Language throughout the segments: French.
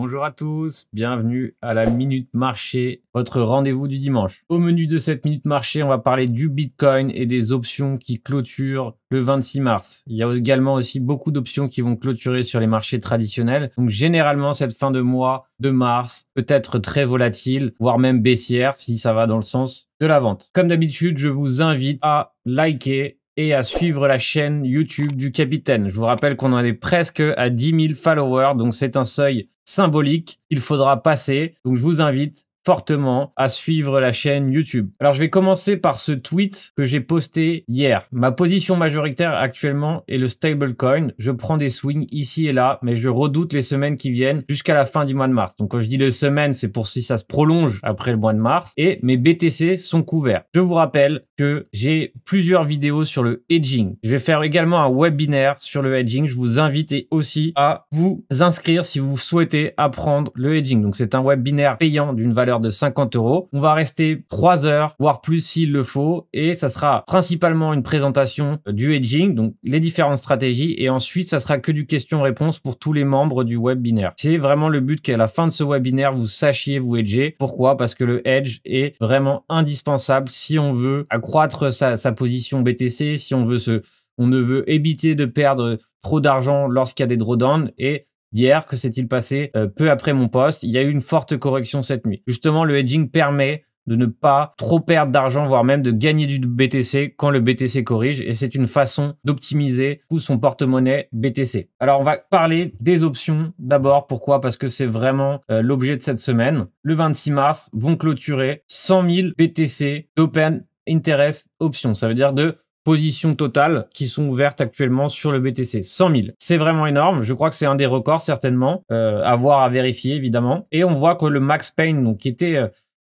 Bonjour à tous, bienvenue à la Minute Marché, votre rendez-vous du dimanche. Au menu de cette Minute Marché, on va parler du Bitcoin et des options qui clôturent le 26 mars. Il y a également aussi beaucoup d'options qui vont clôturer sur les marchés traditionnels. Donc généralement, cette fin de mois de mars peut être très volatile, voire même baissière si ça va dans le sens de la vente. Comme d'habitude, je vous invite à liker et à suivre la chaîne YouTube du Capitaine. Je vous rappelle qu'on en est presque à 10 000 followers, donc c'est un seuil symbolique qu'il faudra passer. Donc je vous invite fortement à suivre la chaîne YouTube. Alors je vais commencer par ce tweet que j'ai posté hier. Ma position majoritaire actuellement est le stablecoin. Je prends des swings ici et là, mais je redoute les semaines qui viennent jusqu'à la fin du mois de mars. Donc quand je dis les semaines, c'est pour si ça se prolonge après le mois de mars. Et mes BTC sont couverts. Je vous rappelle que j'ai plusieurs vidéos sur le hedging. Je vais faire également un webinaire sur le hedging. Je vous invite aussi à vous inscrire si vous souhaitez apprendre le hedging. Donc c'est un webinaire payant d'une valeur de 50 €. On va rester 3 heures, voire plus s'il le faut. Et ça sera principalement une présentation du hedging, donc les différentes stratégies. Et ensuite, ça sera que du question-réponse pour tous les membres du webinaire. C'est vraiment le but qu'à la fin de ce webinaire, vous sachiez vous hedger. Pourquoi? Parce que le hedge est vraiment indispensable si on veut accroître sa position BTC, si on ne veut éviter de perdre trop d'argent lorsqu'il y a des drawdowns. Et hier, que s'est-il passé peu après mon post? Il y a eu une forte correction cette nuit. Justement, le hedging permet de ne pas trop perdre d'argent, voire même de gagner du BTC quand le BTC corrige. Et c'est une façon d'optimiser tout son porte-monnaie BTC. Alors, on va parler des options d'abord. Pourquoi? Parce que c'est vraiment l'objet de cette semaine. Le 26 mars, vont clôturer 100 000 BTC d'Open Interest Options. Ça veut dire de positions totales qui sont ouvertes actuellement sur le BTC. 100 000. C'est vraiment énorme. Je crois que c'est un des records certainement. À voir, à vérifier évidemment. Et on voit que le Max Pain, donc qui était...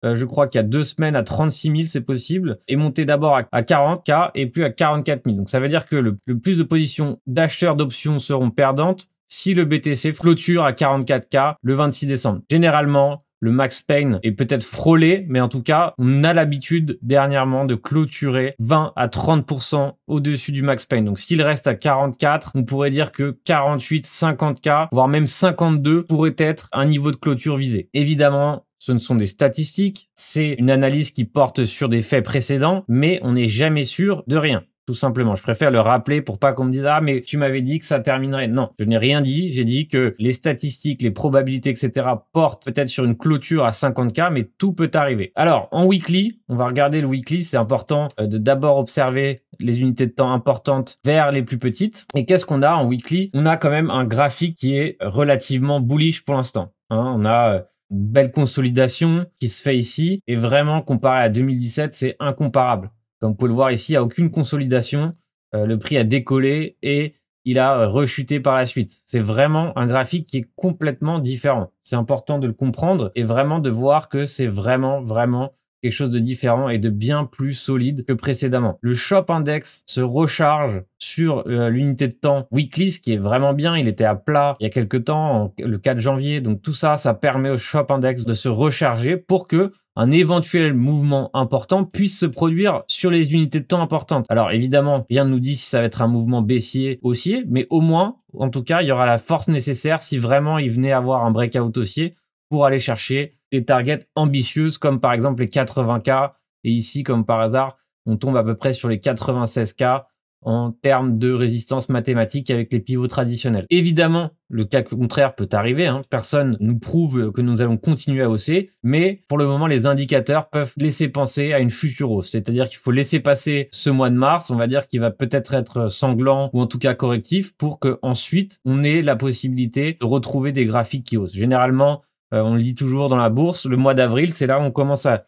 je crois qu'il y a 2 semaines à 36 000, c'est possible, est monté d'abord à 40K et puis à 44 000. Donc ça veut dire que le plus de positions d'acheteurs d'options seront perdantes si le BTC clôture à 44K le 26 décembre. Généralement, le Max Pain est peut-être frôlé, mais en tout cas, on a l'habitude dernièrement de clôturer 20 à 30% au-dessus du Max Pain. Donc s'il reste à 44, on pourrait dire que 48, 50K, voire même 52 pourrait être un niveau de clôture visé. Évidemment, ce ne sont des statistiques, c'est une analyse qui porte sur des faits précédents, mais on n'est jamais sûr de rien. Tout simplement, je préfère le rappeler pour pas qu'on me dise « Ah, mais tu m'avais dit que ça terminerait ». Non, je n'ai rien dit. J'ai dit que les statistiques, les probabilités, etc. portent peut-être sur une clôture à 50K, mais tout peut arriver. Alors, en weekly, on va regarder le weekly. C'est important de d'abord observer les unités de temps importantes vers les plus petites. Et qu'est-ce qu'on a en weekly? On a quand même un graphique qui est relativement bullish pour l'instant. On a... une belle consolidation qui se fait ici. Et vraiment, comparé à 2017, c'est incomparable. Comme vous pouvez le voir ici, il n'y a aucune consolidation. Le prix a décollé et il a rechuté par la suite. C'est vraiment un graphique qui est complètement différent. C'est important de le comprendre et vraiment de voir que c'est vraiment quelque chose de différent et de bien plus solide que précédemment. Le Shop Index se recharge sur l'unité de temps weekly, ce qui est vraiment bien. Il était à plat il y a quelques temps, le 4 janvier. Donc tout ça, ça permet au Shop Index de se recharger pour que un éventuel mouvement important puisse se produire sur les unités de temps importantes. Alors évidemment, rien ne nous dit si ça va être un mouvement baissier, haussier, mais au moins, en tout cas, il y aura la force nécessaire si vraiment il venait avoir un breakout haussier pour aller chercher des targets ambitieuses comme par exemple les 80K. Et ici, comme par hasard, on tombe à peu près sur les 96K en termes de résistance mathématique avec les pivots traditionnels. Évidemment, le cas contraire peut arriver. Personne nous prouve que nous allons continuer à hausser, mais pour le moment, les indicateurs peuvent laisser penser à une future hausse. C'est-à-dire qu'il faut laisser passer ce mois de mars, on va dire qu'il va peut-être être sanglant ou en tout cas correctif pour qu'ensuite, on ait la possibilité de retrouver des graphiques qui haussent. Généralement, on le dit toujours dans la bourse, le mois d'avril, c'est là où on commence à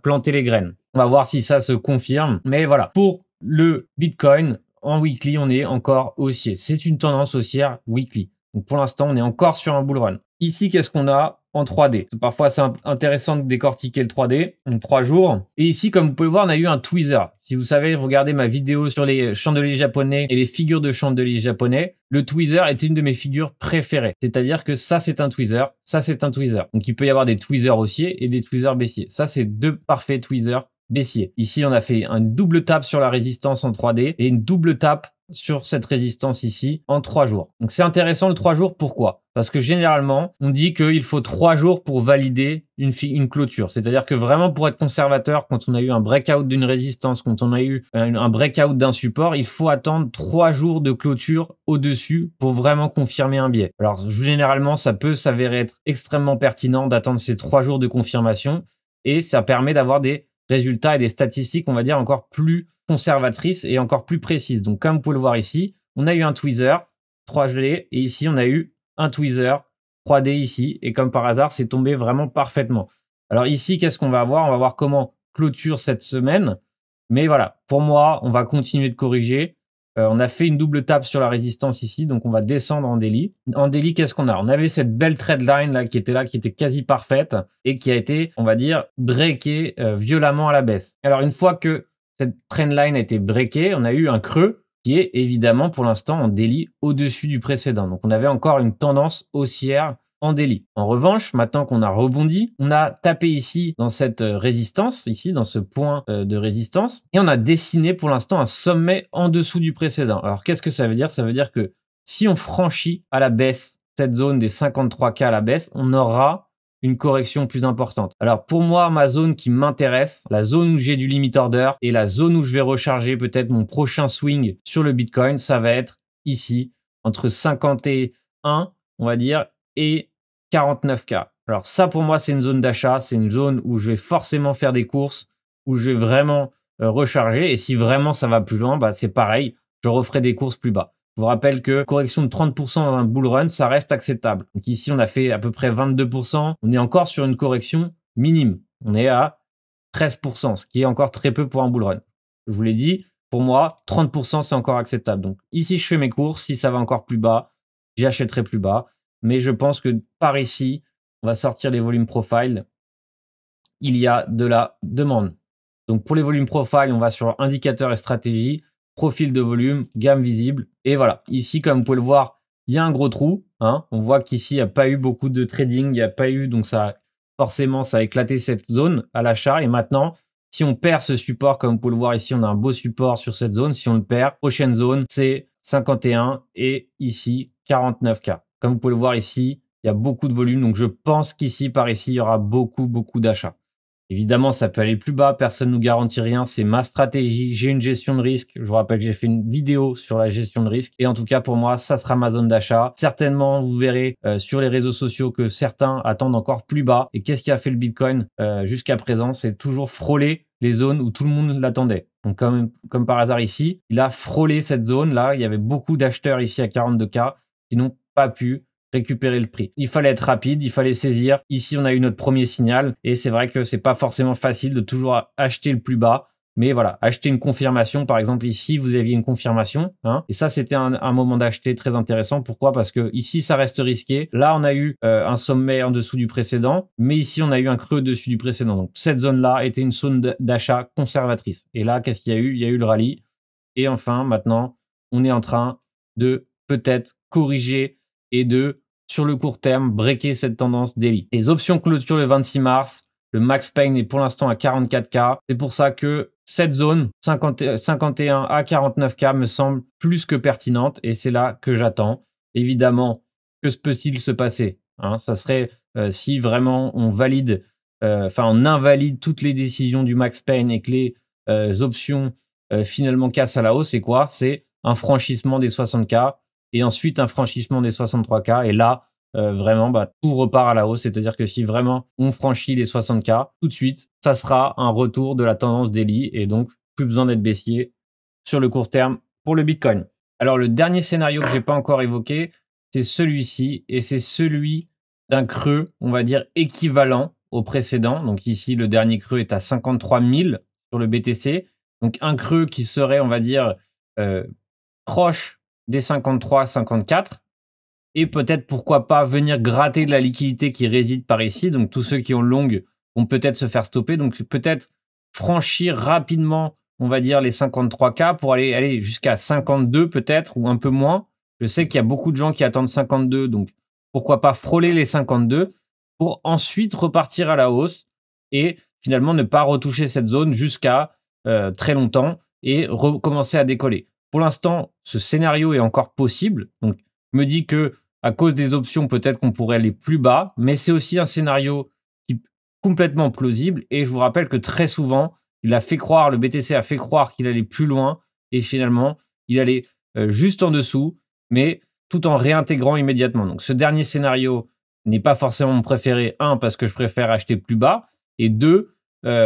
planter les graines. On va voir si ça se confirme. Mais voilà, pour le Bitcoin, en weekly, on est encore haussier. C'est une tendance haussière weekly. Donc pour l'instant, on est encore sur un bull run. Ici, qu'est-ce qu'on a en 3D? Parfois, c'est intéressant de décortiquer le 3D en 3 jours. Et ici, comme vous pouvez voir, on a eu un tweezer. Si vous savez, regardez ma vidéo sur les chandeliers japonais et les figures de chandeliers japonais, le tweezer est une de mes figures préférées. C'est-à-dire que ça, c'est un tweezer, ça, c'est un tweezer. Donc, il peut y avoir des tweezers haussiers et des tweezers baissiers. Ça, c'est 2 parfaits tweezers baissier. Ici, on a fait un double tap sur la résistance en 3D et une double tap sur cette résistance ici en 3 jours. Donc c'est intéressant le 3 jours, pourquoi? Parce que généralement, on dit qu'il faut 3 jours pour valider une clôture. C'est-à-dire que vraiment pour être conservateur, quand on a eu un breakout d'une résistance, quand on a eu un breakout d'un support, il faut attendre 3 jours de clôture au-dessus pour vraiment confirmer un biais. Alors généralement, ça peut s'avérer être extrêmement pertinent d'attendre ces 3 jours de confirmation et ça permet d'avoir des résultats et des statistiques, on va dire, encore plus conservatrices et encore plus précises. Donc, comme vous pouvez le voir ici, on a eu un tweezer 3D et ici, on a eu un tweezer 3D ici. Et comme par hasard, c'est tombé vraiment parfaitement. Alors ici, qu'est-ce qu'on va avoir? On va voir comment clôture cette semaine. Mais voilà, pour moi, on va continuer de corriger. On a fait une double tape sur la résistance ici, donc on va descendre en daily. En daily, qu'est-ce qu'on a? On avait cette belle trendline là, qui était quasi parfaite et qui a été, on va dire, breakée violemment à la baisse. Alors une fois que cette trendline a été breakée, on a eu un creux qui est évidemment pour l'instant en daily au-dessus du précédent. Donc on avait encore une tendance haussière en daily. En revanche, maintenant qu'on a rebondi, on a tapé ici dans cette résistance, ici dans ce point de résistance, et on a dessiné pour l'instant un sommet en dessous du précédent. Alors qu'est-ce que ça veut dire? Ça veut dire que si on franchit à la baisse cette zone des 53K à la baisse, on aura une correction plus importante. Alors pour moi, ma zone qui m'intéresse, la zone où j'ai du limit order et la zone où je vais recharger peut-être mon prochain swing sur le Bitcoin, ça va être ici, entre 51, on va dire, et 49K. Alors ça, pour moi, c'est une zone d'achat. C'est une zone où je vais forcément faire des courses, où je vais vraiment recharger. Et si vraiment ça va plus loin, bah, c'est pareil, je referai des courses plus bas. Je vous rappelle que correction de 30% dans un bull run, ça reste acceptable. Donc ici, on a fait à peu près 22%. On est encore sur une correction minime. On est à 13%, ce qui est encore très peu pour un bull run. Je vous l'ai dit, pour moi, 30%, c'est encore acceptable. Donc ici, je fais mes courses. Si ça va encore plus bas, j'achèterai plus bas. Mais je pense que par ici, on va sortir les volumes profile. Il y a de la demande. Donc pour les volumes profile, on va sur indicateur et stratégie, profil de volume, gamme visible. Et voilà, ici, comme vous pouvez le voir, il y a un gros trou. Hein. On voit qu'ici, il n'y a pas eu beaucoup de trading, il n'y a pas eu, donc ça, forcément, ça a éclaté cette zone à l'achat. Et maintenant, si on perd ce support, comme vous pouvez le voir ici, on a un beau support sur cette zone. Si on le perd, prochaine zone, c'est 51 et ici, 49K. Comme vous pouvez le voir ici, il y a beaucoup de volume. Donc, je pense qu'ici, par ici, il y aura beaucoup d'achats. Évidemment, ça peut aller plus bas. Personne ne nous garantit rien. C'est ma stratégie. J'ai une gestion de risque. Je vous rappelle que j'ai fait une vidéo sur la gestion de risque. Et en tout cas, pour moi, ça sera ma zone d'achat. Certainement, vous verrez sur les réseaux sociaux que certains attendent encore plus bas. Et qu'est-ce qui a fait le Bitcoin jusqu'à présent? C'est toujours frôler les zones où tout le monde l'attendait. Donc, comme par hasard ici, il a frôlé cette zone-là. Il y avait beaucoup d'acheteurs ici à 42K qui n'ont pas pu récupérer le prix. Il fallait être rapide, il fallait saisir. Ici, on a eu notre premier signal et c'est vrai que c'est pas forcément facile de toujours acheter le plus bas. Mais voilà, acheter une confirmation, par exemple ici, vous aviez une confirmation. Hein, et ça, c'était un moment d'acheter très intéressant. Pourquoi? Parce que ici, ça reste risqué. Là, on a eu un sommet en dessous du précédent, mais ici, on a eu un creux au-dessus du précédent. Donc, cette zone-là était une zone d'achat conservatrice. Et là, qu'est-ce qu'il y a eu? Il y a eu le rallye. Et enfin, maintenant, on est en train de peut-être corriger et de, sur le court terme, breaker cette tendance daily. Les options clôture le 26 mars. Le max pain est pour l'instant à 44K. C'est pour ça que cette zone 51 à 49K me semble plus que pertinente et c'est là que j'attends. Évidemment, que peut-il se passer? Hein, ça serait si vraiment on valide, on invalide toutes les décisions du max pain et que les options finalement cassent à la hausse. C'est quoi? C'est un franchissement des 60K et ensuite un franchissement des 63K. Et là, vraiment, tout repart à la hausse. C'est-à-dire que si vraiment on franchit les 60K, tout de suite, ça sera un retour de la tendance daily et donc plus besoin d'être baissier sur le court terme pour le Bitcoin. Alors, le dernier scénario que je n'ai pas encore évoqué, c'est celui-ci et c'est celui d'un creux, on va dire, équivalent au précédent. Donc ici, le dernier creux est à 53 000 sur le BTC. Donc un creux qui serait, on va dire, proche des 53-54. Et peut-être, pourquoi pas, venir gratter de la liquidité qui réside par ici. Donc, tous ceux qui ont longue vont peut-être se faire stopper. Donc, peut-être franchir rapidement, on va dire, les 53K pour aller jusqu'à 52 peut-être, ou un peu moins. Je sais qu'il y a beaucoup de gens qui attendent 52. Donc, pourquoi pas frôler les 52 pour ensuite repartir à la hausse et finalement ne pas retoucher cette zone jusqu'à très longtemps et recommencer à décoller. pour l'instant, ce scénario est encore possible. Donc, je me dis que à cause des options, peut-être qu'on pourrait aller plus bas, mais c'est aussi un scénario qui est complètement plausible. Et je vous rappelle que très souvent, le BTC a fait croire qu'il allait plus loin et finalement, il allait juste en dessous, mais tout en réintégrant immédiatement. Donc, ce dernier scénario n'est pas forcément mon préféré. Un, parce que je préfère acheter plus bas, et deux,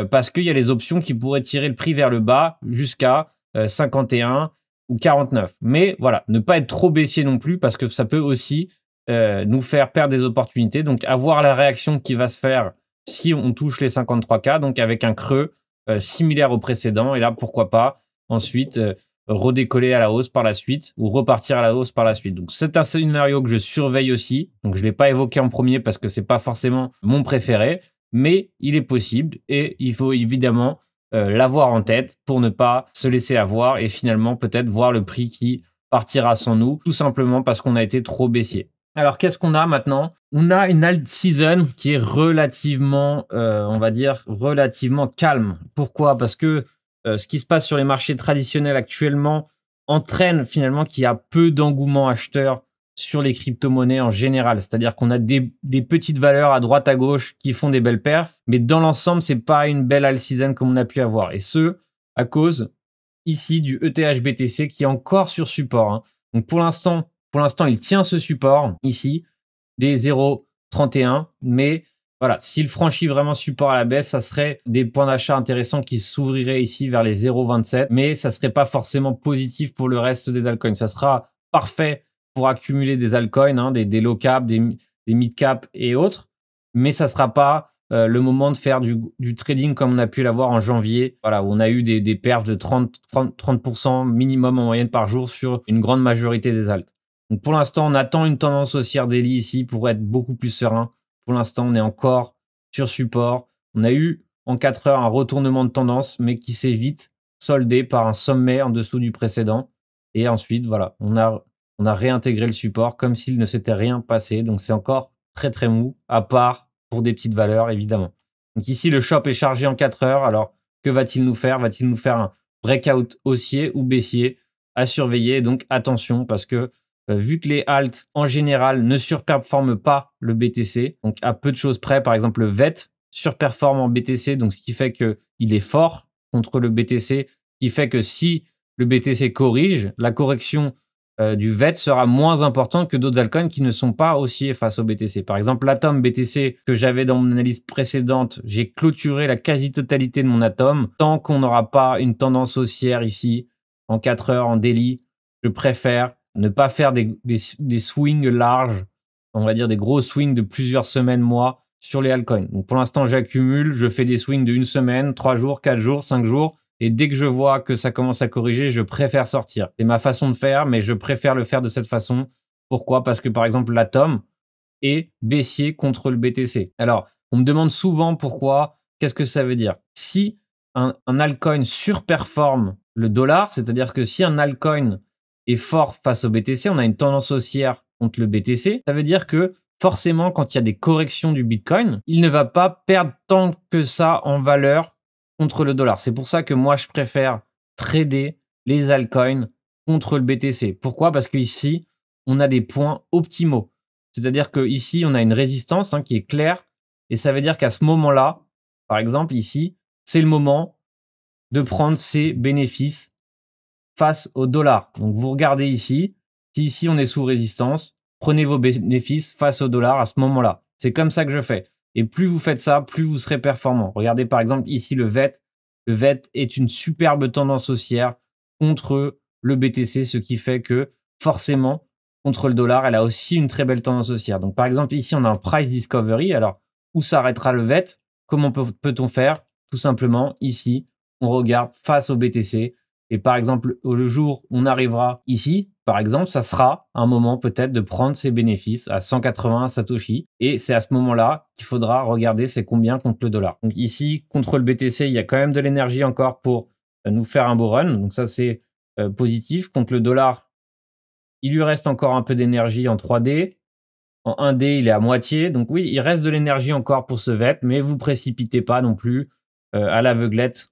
parce qu'il y a les options qui pourraient tirer le prix vers le bas jusqu'à 51 ou 49. Mais voilà, ne pas être trop baissier non plus parce que ça peut aussi nous faire perdre des opportunités. Donc, avoir la réaction qui va se faire si on touche les 53K, donc avec un creux similaire au précédent. Et là, pourquoi pas ensuite redécoller à la hausse par la suite ou repartir à la hausse par la suite. Donc, c'est un scénario que je surveille aussi. Donc, je ne l'ai pas évoqué en premier parce que ce n'est pas forcément mon préféré, mais il est possible et il faut évidemment l'avoir en tête pour ne pas se laisser avoir et finalement peut-être voir le prix qui partira sans nous, tout simplement parce qu'on a été trop baissier. Alors, qu'est-ce qu'on a maintenant? On a une alt season qui est relativement, on va dire, relativement calme. Pourquoi? Parce que ce qui se passe sur les marchés traditionnels actuellement entraîne finalement qu'il y a peu d'engouement acheteur sur les crypto-monnaies en général. C'est-à-dire qu'on a des petites valeurs à droite à gauche qui font des belles perfs, mais dans l'ensemble, c'est pas une belle all season comme on a pu avoir. Et ce, à cause ici du ETH-BTC qui est encore sur support, hein. Donc pour l'instant, il tient ce support ici des 0,31, mais voilà, s'il franchit vraiment support à la baisse, ça serait des points d'achat intéressants qui s'ouvriraient ici vers les 0,27, mais ça serait pas forcément positif pour le reste des altcoins. Ça sera parfait pour accumuler des altcoins, hein, des low cap, des mid cap et autres, mais ça sera pas le moment de faire du trading comme on a pu l'avoir en janvier, voilà, où on a eu des perfs de 30% minimum en moyenne par jour sur une grande majorité des alts. Donc pour l'instant, on attend une tendance haussière daily ici pour être beaucoup plus serein. Pour l'instant, on est encore sur support. On a eu en 4 heures un retournement de tendance, mais qui s'est vite soldé par un sommet en dessous du précédent. Et ensuite, voilà, on a réintégré le support comme s'il ne s'était rien passé. Donc c'est encore très très mou, à part pour des petites valeurs, évidemment. Donc ici, le shop est chargé en 4 heures. Alors, que va-t-il nous faire? Va-t-il nous faire un breakout haussier ou baissier à surveiller? Donc attention, parce que vu que les alts en général ne surperforment pas le BTC, donc à peu de choses près, par exemple le VET surperforme en BTC, donc ce qui fait qu'il est fort contre le BTC, ce qui fait que si le BTC corrige, la correction du VET sera moins importante que d'autres altcoins qui ne sont pas haussiers face au BTC. Par exemple, l'Atom BTC que j'avais dans mon analyse précédente, j'ai clôturé la quasi-totalité de mon Atom. Tant qu'on n'aura pas une tendance haussière ici, en 4 heures, en daily, je préfère ne pas faire des swings larges, on va dire des gros swings de plusieurs semaines, mois sur les altcoins. Donc pour l'instant, j'accumule, je fais des swings de 1 semaine, 3 jours, 4 jours, 5 jours. Et dès que je vois que ça commence à corriger, je préfère sortir. C'est ma façon de faire, mais je préfère le faire de cette façon. Pourquoi? Parce que par exemple, l'Atom est baissier contre le BTC. Alors, on me demande souvent pourquoi, qu'est-ce que ça veut dire? Si un altcoin surperforme le dollar, c'est-à-dire que si un altcoin est fort face au BTC, on a une tendance haussière contre le BTC, ça veut dire que forcément, quand il y a des corrections du Bitcoin, il ne va pas perdre tant que ça en valeur contre le dollar. C'est pour ça que moi, je préfère trader les altcoins contre le BTC. Pourquoi? Parce qu'ici, on a des points optimaux. C'est-à-dire qu'ici, on a une résistance qui est claire et ça veut dire qu'à ce moment-là, par exemple ici, c'est le moment de prendre ses bénéfices face au dollar. Donc, vous regardez ici, si ici on est sous résistance, prenez vos bénéfices face au dollar à ce moment-là. C'est comme ça que je fais. Et plus vous faites ça, plus vous serez performant. Regardez par exemple ici le VET. Le VET est une superbe tendance haussière contre le BTC, ce qui fait que forcément, contre le dollar, elle a aussi une très belle tendance haussière. Donc par exemple ici, on a un price discovery. Alors, où s'arrêtera le VET? Comment peut-on faire? Tout simplement, ici, on regarde face au BTC. Et par exemple, le jour où on arrivera ici, par exemple, ça sera un moment peut-être de prendre ses bénéfices à 180 Satoshi. Et c'est à ce moment-là qu'il faudra regarder c'est combien contre le dollar. Donc ici, contre le BTC, il y a quand même de l'énergie encore pour nous faire un beau run. Donc ça, c'est positif. Contre le dollar, il lui reste encore un peu d'énergie en 3D. En 1D, il est à moitié. Donc oui, il reste de l'énergie encore pour ce VET, mais vous précipitez pas non plus à l'aveuglette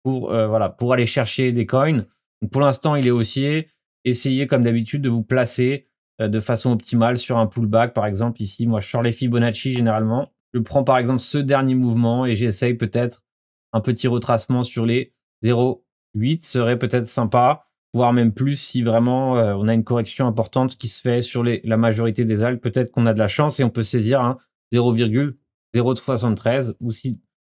pour aller chercher des coins. Donc pour l'instant, il est haussier. Essayez comme d'habitude de vous placer de façon optimale sur un pullback. Par exemple, ici, moi, je sors les Fibonacci généralement. Je prends par exemple ce dernier mouvement et j'essaye peut-être un petit retracement sur les 0,8 serait peut-être sympa, voire même plus si vraiment on a une correction importante qui se fait sur la majorité des algues. Peut-être qu'on a de la chance et on peut saisir un 0,073 ou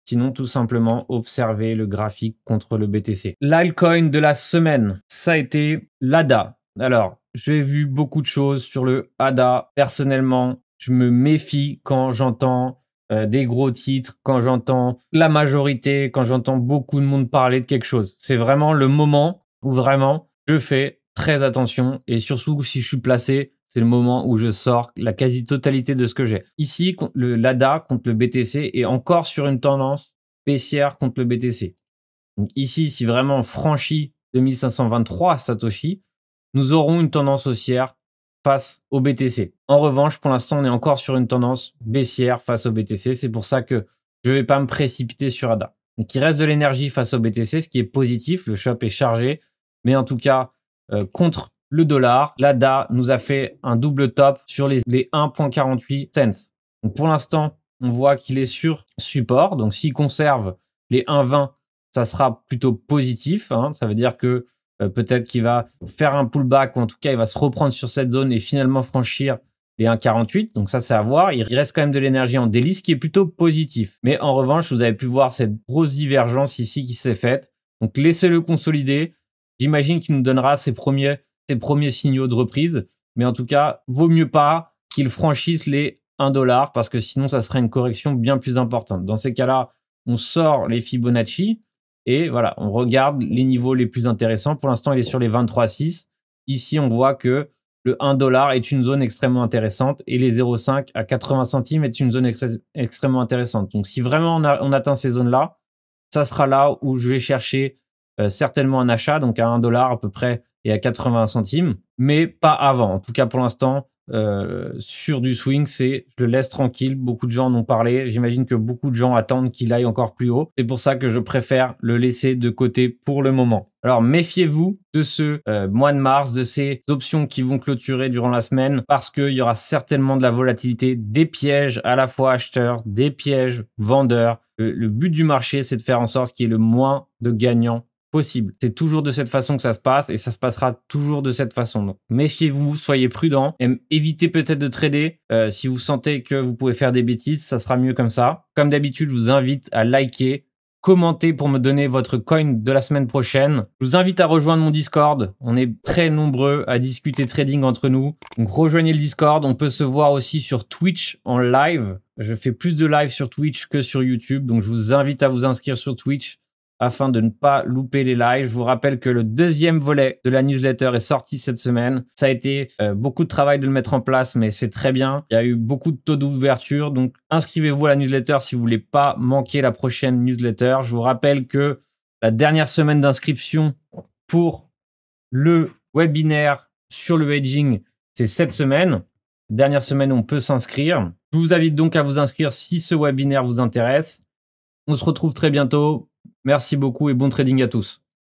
sinon tout simplement observer le graphique contre le BTC. L'altcoin de la semaine, ça a été l'ADA. Alors, j'ai vu beaucoup de choses sur le ADA. Personnellement, je me méfie quand j'entends des gros titres, quand j'entends la majorité, quand j'entends beaucoup de monde parler de quelque chose. C'est vraiment le moment où vraiment je fais très attention et surtout si je suis placé, c'est le moment où je sors la quasi-totalité de ce que j'ai. Ici, l'ADA contre le BTC est encore sur une tendance baissière contre le BTC. Donc ici, si vraiment on franchit 2523 Satoshi, nous aurons une tendance haussière face au BTC. En revanche, pour l'instant, on est encore sur une tendance baissière face au BTC. C'est pour ça que je ne vais pas me précipiter sur ADA. Donc, il reste de l'énergie face au BTC, ce qui est positif. Le shop est chargé. Mais en tout cas, contre le dollar, l'ADA nous a fait un double top sur les 1,48 cents. Donc, pour l'instant, on voit qu'il est sur support. Donc, s'il conserve les 1,20, ça sera plutôt positif. Ça veut dire que peut-être qu'il va faire un pullback ou en tout cas, il va se reprendre sur cette zone et finalement franchir les 1,48. Donc ça, c'est à voir. Il reste quand même de l'énergie en délice, ce qui est plutôt positif. Mais en revanche, vous avez pu voir cette grosse divergence ici qui s'est faite. Donc laissez-le consolider. J'imagine qu'il nous donnera ses premiers signaux de reprise. Mais en tout cas, vaut mieux pas qu'il franchisse les 1$ parce que sinon, ça sera une correction bien plus importante. Dans ces cas-là, on sort les Fibonacci. Et voilà, on regarde les niveaux les plus intéressants. Pour l'instant, il est sur les 23,6. Ici, on voit que le 1$ est une zone extrêmement intéressante et les 0,5 à 80 centimes est une zone extrêmement intéressante. Donc, si vraiment on atteint ces zones-là, ça sera là où je vais chercher certainement un achat, donc à 1$ à peu près et à 80 centimes, mais pas avant. En tout cas, pour l'instant, sur du swing, je le laisse tranquille. Beaucoup de gens en ont parlé. J'imagine que beaucoup de gens attendent qu'il aille encore plus haut. C'est pour ça que je préfère le laisser de côté pour le moment. Alors, méfiez-vous de ce mois de mars, de ces options qui vont clôturer durant la semaine parce qu'il y aura certainement de la volatilité, des pièges à la fois acheteurs, des pièges vendeurs. Le but du marché, c'est de faire en sorte qu'il y ait le moins de gagnants possible. C'est toujours de cette façon que ça se passe et ça se passera toujours de cette façon. Donc, méfiez-vous, soyez prudents, évitez peut-être de trader. Si vous sentez que vous pouvez faire des bêtises, ça sera mieux comme ça. Comme d'habitude, je vous invite à liker, commenter pour me donner votre coin de la semaine prochaine. Je vous invite à rejoindre mon Discord. On est très nombreux à discuter trading entre nous. Donc, rejoignez le Discord. On peut se voir aussi sur Twitch en live. Je fais plus de live sur Twitch que sur YouTube. Donc, je vous invite à vous inscrire sur Twitch afin de ne pas louper les lives. Je vous rappelle que le deuxième volet de la newsletter est sorti cette semaine. Ça a été beaucoup de travail de le mettre en place, mais c'est très bien. Il y a eu beaucoup de taux d'ouverture, donc inscrivez-vous à la newsletter si vous voulez pas manquer la prochaine newsletter. Je vous rappelle que la dernière semaine d'inscription pour le webinaire sur le hedging, c'est cette semaine. Dernière semaine où on peut s'inscrire. Je vous invite donc à vous inscrire si ce webinaire vous intéresse. On se retrouve très bientôt. Merci beaucoup et bon trading à tous.